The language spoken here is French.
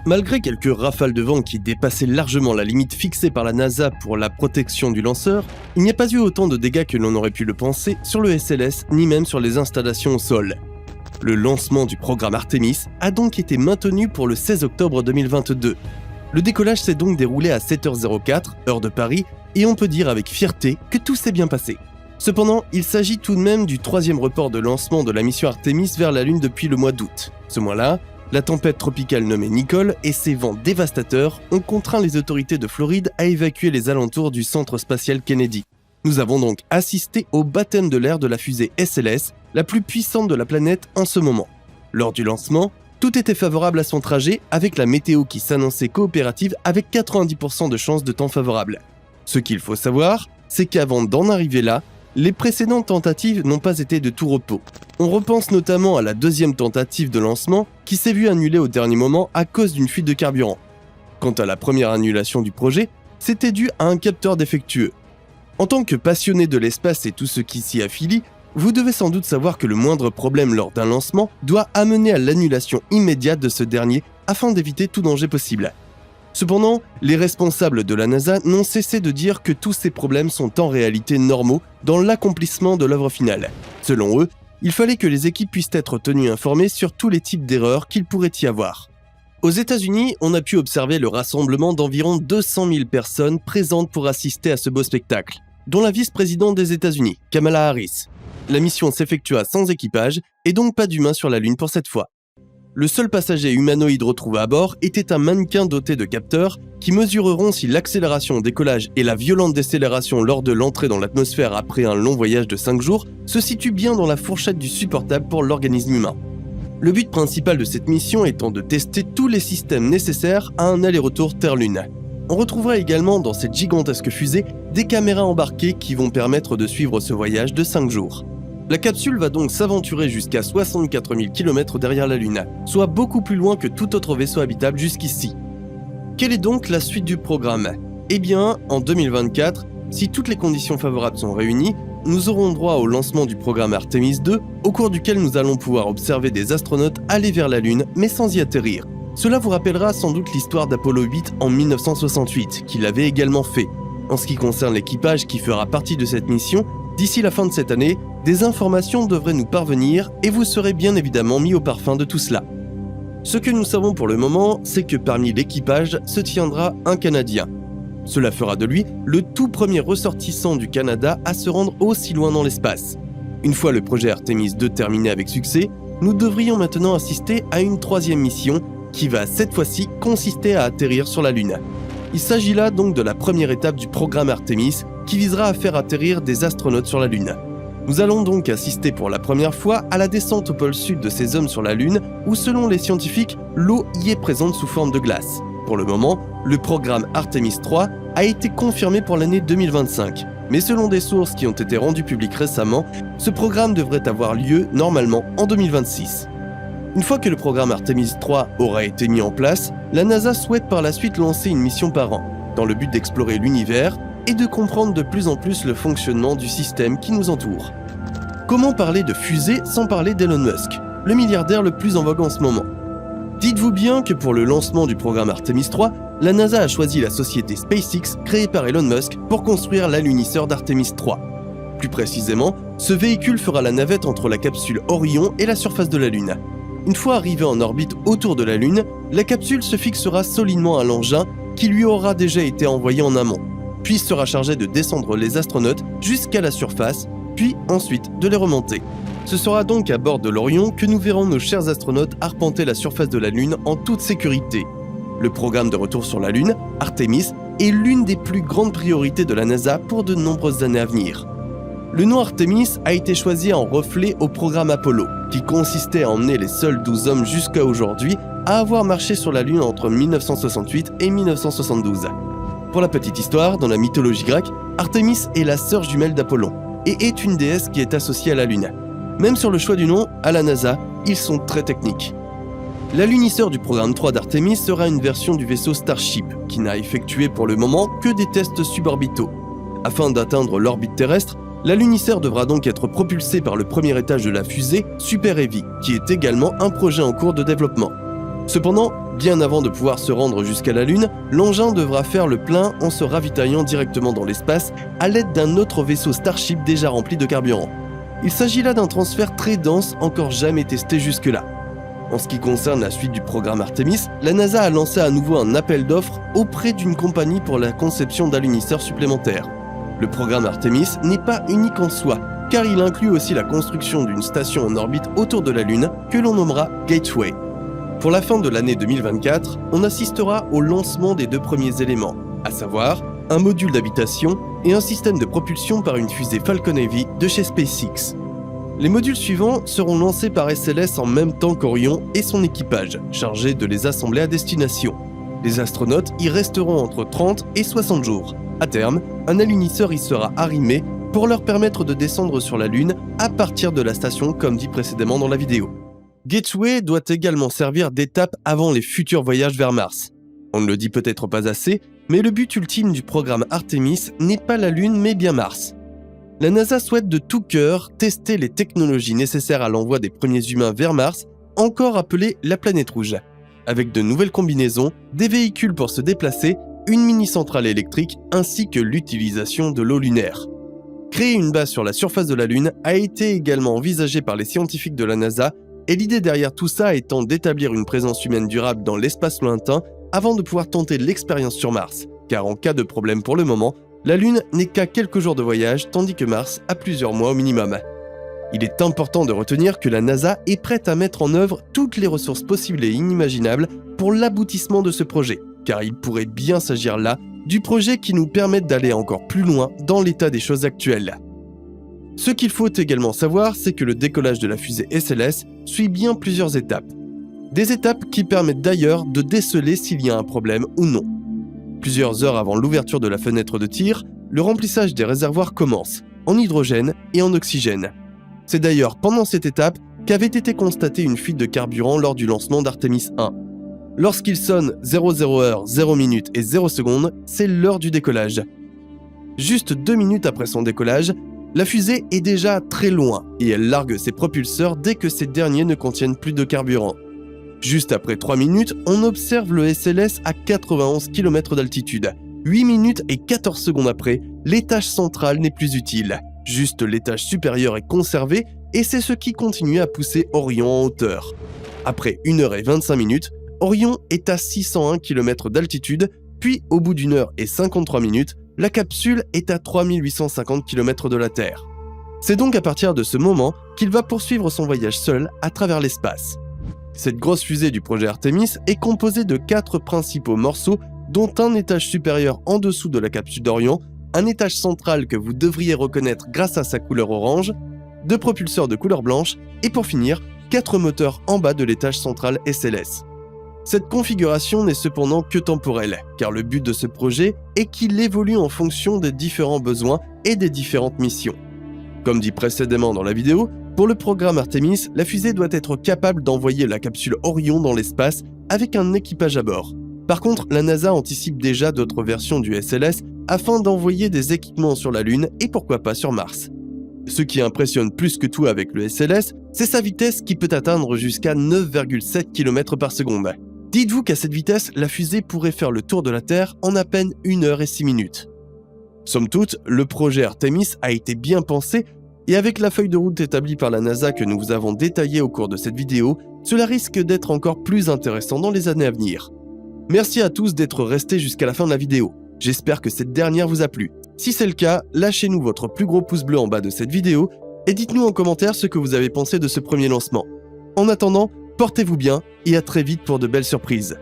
Malgré quelques rafales de vent qui dépassaient largement la limite fixée par la NASA pour la protection du lanceur, il n'y a pas eu autant de dégâts que l'on aurait pu le penser sur le SLS ni même sur les installations au sol. Le lancement du programme Artemis a donc été maintenu pour le 16 octobre 2022. Le décollage s'est donc déroulé à 7h04, heure de Paris, et on peut dire avec fierté que tout s'est bien passé. Cependant, il s'agit tout de même du 3e report de lancement de la mission Artemis vers la Lune depuis le mois d'août. Ce mois-là, la tempête tropicale nommée Nicole et ses vents dévastateurs ont contraint les autorités de Floride à évacuer les alentours du centre spatial Kennedy. Nous avons donc assisté au baptême de l'air de la fusée SLS, la plus puissante de la planète en ce moment. Lors du lancement, tout était favorable à son trajet avec la météo qui s'annonçait coopérative avec 90% de chances de temps favorable. Ce qu'il faut savoir, c'est qu'avant d'en arriver là, les précédentes tentatives n'ont pas été de tout repos. On repense notamment à la 2e tentative de lancement qui s'est vue annulée au dernier moment à cause d'une fuite de carburant. Quant à la première annulation du projet, c'était dû à un capteur défectueux. En tant que passionné de l'espace et tout ce qui s'y affilie, vous devez sans doute savoir que le moindre problème lors d'un lancement doit amener à l'annulation immédiate de ce dernier afin d'éviter tout danger possible. Cependant, les responsables de la NASA n'ont cessé de dire que tous ces problèmes sont en réalité normaux dans l'accomplissement de l'œuvre finale. Selon eux, il fallait que les équipes puissent être tenues informées sur tous les types d'erreurs qu'il pourrait y avoir. Aux États-Unis, on a pu observer le rassemblement d'environ 200 000 personnes présentes pour assister à ce beau spectacle, dont la vice-présidente des États-Unis, Kamala Harris. La mission s'effectua sans équipage et donc pas d'humains sur la Lune pour cette fois. Le seul passager humanoïde retrouvé à bord était un mannequin doté de capteurs qui mesureront si l'accélération au décollage et la violente décélération lors de l'entrée dans l'atmosphère après un long voyage de 5 jours se situent bien dans la fourchette du supportable pour l'organisme humain. Le but principal de cette mission étant de tester tous les systèmes nécessaires à un aller-retour Terre-Lune. On retrouvera également dans cette gigantesque fusée des caméras embarquées qui vont permettre de suivre ce voyage de 5 jours. La capsule va donc s'aventurer jusqu'à 64 000 km derrière la Lune, soit beaucoup plus loin que tout autre vaisseau habitable jusqu'ici. Quelle est donc la suite du programme ? Eh bien, en 2024, si toutes les conditions favorables sont réunies, nous aurons droit au lancement du programme Artemis 2, au cours duquel nous allons pouvoir observer des astronautes aller vers la Lune, mais sans y atterrir. Cela vous rappellera sans doute l'histoire d'Apollo 8 en 1968, qui l'avait également fait. En ce qui concerne l'équipage qui fera partie de cette mission, d'ici la fin de cette année, des informations devraient nous parvenir et vous serez bien évidemment mis au parfum de tout cela. Ce que nous savons pour le moment, c'est que parmi l'équipage se tiendra un Canadien. Cela fera de lui le tout premier ressortissant du Canada à se rendre aussi loin dans l'espace. Une fois le projet Artemis 2 terminé avec succès, nous devrions maintenant assister à une 3e mission qui va cette fois-ci consister à atterrir sur la Lune. Il s'agit là donc de la première étape du programme Artemis qui visera à faire atterrir des astronautes sur la Lune. Nous allons donc assister pour la première fois à la descente au pôle sud de ces hommes sur la Lune où selon les scientifiques, l'eau y est présente sous forme de glace. Pour le moment, le programme Artemis 3 a été confirmé pour l'année 2025. Mais selon des sources qui ont été rendues publiques récemment, ce programme devrait avoir lieu normalement en 2026. Une fois que le programme Artemis 3 aura été mis en place, la NASA souhaite par la suite lancer une mission par an, dans le but d'explorer l'univers et de comprendre de plus en plus le fonctionnement du système qui nous entoure. Comment parler de fusée sans parler d'Elon Musk, le milliardaire le plus en vogue en ce moment ? Dites-vous bien que pour le lancement du programme Artemis 3, la NASA a choisi la société SpaceX créée par Elon Musk pour construire l'alunisseur d'Artemis 3. Plus précisément, ce véhicule fera la navette entre la capsule Orion et la surface de la Lune. Une fois arrivé en orbite autour de la Lune, la capsule se fixera solidement à l'engin qui lui aura déjà été envoyé en amont, puis sera chargé de descendre les astronautes jusqu'à la surface, puis ensuite de les remonter. Ce sera donc à bord de l'Orion que nous verrons nos chers astronautes arpenter la surface de la Lune en toute sécurité. Le programme de retour sur la Lune, Artemis, est l'une des plus grandes priorités de la NASA pour de nombreuses années à venir. Le nom Artemis a été choisi en reflet au programme Apollo, qui consistait à emmener les seuls 12 hommes jusqu'à aujourd'hui à avoir marché sur la Lune entre 1968 et 1972. Pour la petite histoire, dans la mythologie grecque, Artemis est la sœur jumelle d'Apollon et est une déesse qui est associée à la Lune. Même sur le choix du nom, à la NASA, ils sont très techniques. L'alunisseur du programme 3 d'Artemis sera une version du vaisseau Starship, qui n'a effectué pour le moment que des tests suborbitaux. Afin d'atteindre l'orbite terrestre, l'alunisseur devra donc être propulsé par le premier étage de la fusée Super Heavy, qui est également un projet en cours de développement. Cependant, Bien avant de pouvoir se rendre jusqu'à la Lune, l'engin devra faire le plein en se ravitaillant directement dans l'espace à l'aide d'un autre vaisseau Starship déjà rempli de carburant. Il s'agit là d'un transfert très dense encore jamais testé jusque-là. En ce qui concerne la suite du programme Artemis, la NASA a lancé à nouveau un appel d'offres auprès d'une compagnie pour la conception d'alunisseurs supplémentaires. Le programme Artemis n'est pas unique en soi, car il inclut aussi la construction d'une station en orbite autour de la Lune que l'on nommera Gateway. Pour la fin de l'année 2024, on assistera au lancement des 2 premiers éléments, à savoir un module d'habitation et un système de propulsion par une fusée Falcon Heavy de chez SpaceX. Les modules suivants seront lancés par SLS en même temps qu'Orion et son équipage, chargé de les assembler à destination. Les astronautes y resteront entre 30 et 60 jours. À terme, un alunisseur y sera arrimé pour leur permettre de descendre sur la Lune à partir de la station comme dit précédemment dans la vidéo. Gateway doit également servir d'étape avant les futurs voyages vers Mars. On ne le dit peut-être pas assez, mais le but ultime du programme Artemis n'est pas la Lune mais bien Mars. La NASA souhaite de tout cœur tester les technologies nécessaires à l'envoi des premiers humains vers Mars, encore appelée la planète rouge, avec de nouvelles combinaisons, des véhicules pour se déplacer, une mini-centrale électrique ainsi que l'utilisation de l'eau lunaire. Créer une base sur la surface de la Lune a été également envisagé par les scientifiques de la NASA, et l'idée derrière tout ça étant d'établir une présence humaine durable dans l'espace lointain avant de pouvoir tenter l'expérience sur Mars, car en cas de problème pour le moment, la Lune n'est qu'à quelques jours de voyage tandis que Mars a plusieurs mois au minimum. Il est important de retenir que la NASA est prête à mettre en œuvre toutes les ressources possibles et inimaginables pour l'aboutissement de ce projet, car il pourrait bien s'agir là du projet qui nous permette d'aller encore plus loin dans l'état des choses actuelles. Ce qu'il faut également savoir, c'est que le décollage de la fusée SLS suit bien plusieurs étapes. Des étapes qui permettent d'ailleurs de déceler s'il y a un problème ou non. Plusieurs heures avant l'ouverture de la fenêtre de tir, le remplissage des réservoirs commence, en hydrogène et en oxygène. C'est d'ailleurs pendant cette étape qu'avait été constatée une fuite de carburant lors du lancement d'Artemis 1. Lorsqu'il sonne 00h, 0 minutes et 0 secondes, c'est l'heure du décollage. Juste 2 minutes après son décollage, la fusée est déjà très loin et elle largue ses propulseurs dès que ces derniers ne contiennent plus de carburant. Juste après 3 minutes, on observe le SLS à 91 km d'altitude. 8 minutes et 14 secondes après, l'étage central n'est plus utile. Juste l'étage supérieur est conservé et c'est ce qui continue à pousser Orion en hauteur. Après 1 heure et 25 minutes, Orion est à 601 km d'altitude, puis au bout d'1 heure et 53 minutes, la capsule est à 3850 km de la Terre. C'est donc à partir de ce moment qu'il va poursuivre son voyage seul à travers l'espace. Cette grosse fusée du projet Artemis est composée de 4 principaux morceaux, dont un étage supérieur en dessous de la capsule d'Orion, un étage central que vous devriez reconnaître grâce à sa couleur orange, 2 propulseurs de couleur blanche et pour finir, 4 moteurs en bas de l'étage central SLS. Cette configuration n'est cependant que temporelle, car le but de ce projet est qu'il évolue en fonction des différents besoins et des différentes missions. Comme dit précédemment dans la vidéo, pour le programme Artemis, la fusée doit être capable d'envoyer la capsule Orion dans l'espace avec un équipage à bord. Par contre, la NASA anticipe déjà d'autres versions du SLS afin d'envoyer des équipements sur la Lune et pourquoi pas sur Mars. Ce qui impressionne plus que tout avec le SLS, c'est sa vitesse qui peut atteindre jusqu'à 9,7 km par seconde. Dites-vous qu'à cette vitesse, la fusée pourrait faire le tour de la Terre en à peine 1 heure et 6 minutes. Somme toute, le projet Artemis a été bien pensé et avec la feuille de route établie par la NASA que nous vous avons détaillée au cours de cette vidéo, cela risque d'être encore plus intéressant dans les années à venir. Merci à tous d'être restés jusqu'à la fin de la vidéo. J'espère que cette dernière vous a plu. Si c'est le cas, lâchez-nous votre plus gros pouce bleu en bas de cette vidéo et dites-nous en commentaire ce que vous avez pensé de ce premier lancement. En attendant, portez-vous bien et à très vite pour de belles surprises.